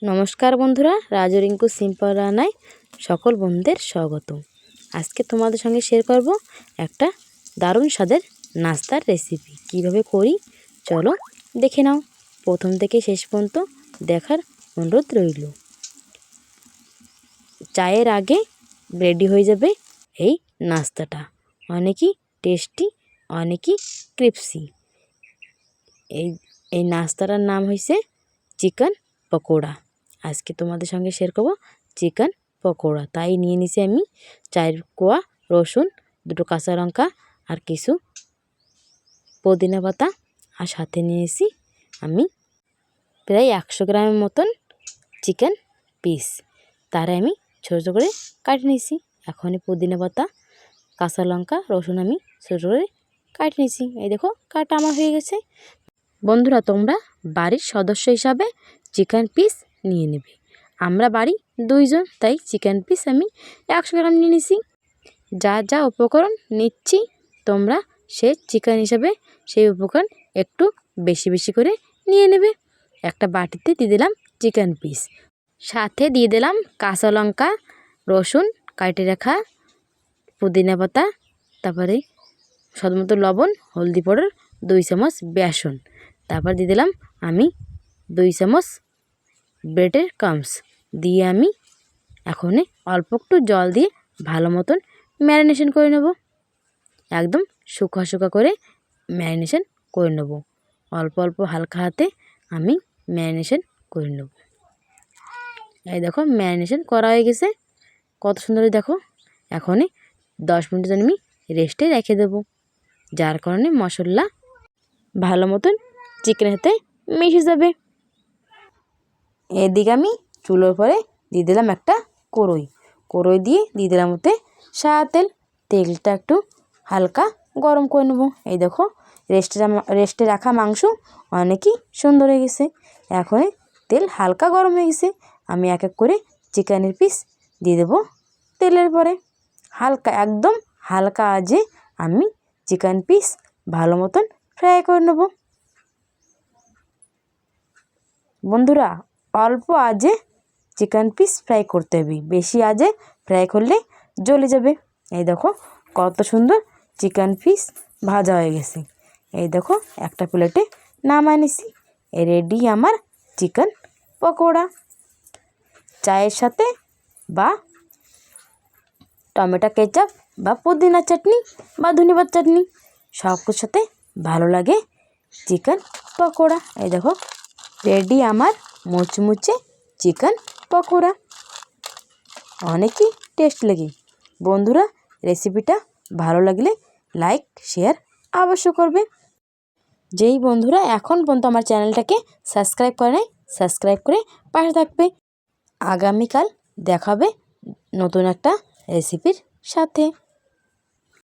নমস্কার বন্ধুরা, রাজু রিঙ্কু সিম্পল রান্নায় সকল বন্ধুদের স্বাগত। আজকে তোমাদের সঙ্গে শেয়ার করব একটা দারুণ স্বাদের নাস্তার রেসিপি। কিভাবে করি চলো দেখে নাও। প্রথম থেকে শেষ পর্যন্ত দেখার অনুরোধ রইল। চায়ের আগে রেডি হয়ে যাবে এই নাস্তাটা, অনেকই টেস্টি, অনেকই ক্রিপসি। এই নাস্তাটার নাম হয়েছে চিকেন পকোড়া। আজকে তোমাদের সঙ্গে শেয়ার করব চিকেন পকোড়া। তাই নিয়ে নিছি আমি 4 কোয়া রসুন, 2 কাঁচা লঙ্কা আর কিছু পুদিনা পাতা, আর সাথে নিয়েছি আমি প্রায় 100 গ্রামের মতন চিকেন পিস। তারা আমি ছোটো ছোটো করে কাটে নিয়েছি। এখন পুদিনা পাতা, কাঁচা লঙ্কা, রসুন আমি ছোটো করে কাটে নিয়েছি। এই দেখো কাটা আমার হয়ে গেছে। বন্ধুরা, তোমরা বাড়ির সদস্য হিসাবে চিকেন পিস নিয়ে নেবে। আমরা বাড়ি 2 জন, তাই চিকেন পিস আমি 100 গ্রাম নিয়ে নিছি। যা যা উপকরণ নিচ্ছি তোমরা সে চিকেন হিসাবে সেই উপকরণ একটু বেশি বেশি করে নিয়ে নেবে। একটা বাটিতে দিয়ে দিলাম চিকেন পিস, সাথে দিয়ে দিলাম কাঁচা লঙ্কা, রসুন কাটে রাখা, পুদিনা পাতা, তারপরে স্বাদমতো লবণ, হলদি পাউডার, 2 চামচ বেসন, তারপর দিয়ে দিলাম আমি 2 চামচ ব্রেডের ক্রাম্বস দিয়ে আমি এখন অল্প একটু জল দিয়ে ভালো মতন ম্যারিনেশন করে নেব। একদম শুকা শুকা করে ম্যারিনেশন করে নেব। অল্প অল্প হালকা হাতে আমি ম্যারিনেশন করে নেব। এই দেখো ম্যারিনেশন করা হয়ে গেছে, কত সুন্দর দেখো। এখনই 10 মিনিটের জন্য আমি রেস্টে রেখে দেবো, যার কারণে মশলা ভালো মতন চিকেনের সাথে মিশে যাবে। এদিকে আমি চুলোর পরে দিয়ে দিলাম একটা কড়াই দিয়ে দিলাম ওতে সাদা তেল। তেলটা একটু হালকা গরম করে নেব। এই দেখো রেস্টে রাখা মাংস অনেকই সুন্দর হয়ে গেছে। এখন তেল হালকা গরম হয়ে গেছে, আমি এক এক করে চিকেনের পিস দিয়ে দেবো তেলের পরে। একদম হালকা আঁচে আমি চিকেন পিস ভালো মতন ফ্রাই করে নেব। বন্ধুরা, অল্প আঁচে চিকেন পিস ফ্রাই করতে হবে, বেশি আঁচে ফ্রাই করলে জ্বলে যাবে। এই দেখো কত সুন্দর চিকেন পিস ভাজা হয়ে গেছে। এই দেখো একটা প্লেটে নামায় নিছি। রেডি আমার চিকেন পকোড়া। চায়ের সাথে বা টমেটো কেচাপ বা পুদিনা চাটনি বা ধনেপাতার চাটনি সব কিছুর সাথে ভালো লাগে চিকেন পকোড়া। এই দেখো রেডি আমার মুচমুচে চিকেন পকোড়া, অনেকই টেস্ট লাগে। বন্ধুরা, রেসিপিটা ভালো লাগলে লাইক শেয়ার অবশ্য করবে। যেই বন্ধুরা এখন পর্যন্ত আমার চ্যানেলটাকে সাবস্ক্রাইব করে নাই, সাবস্ক্রাইব করে পাশে থাকবে। আগামীকাল দেখাবে নতুন একটা রেসিপির সাথে।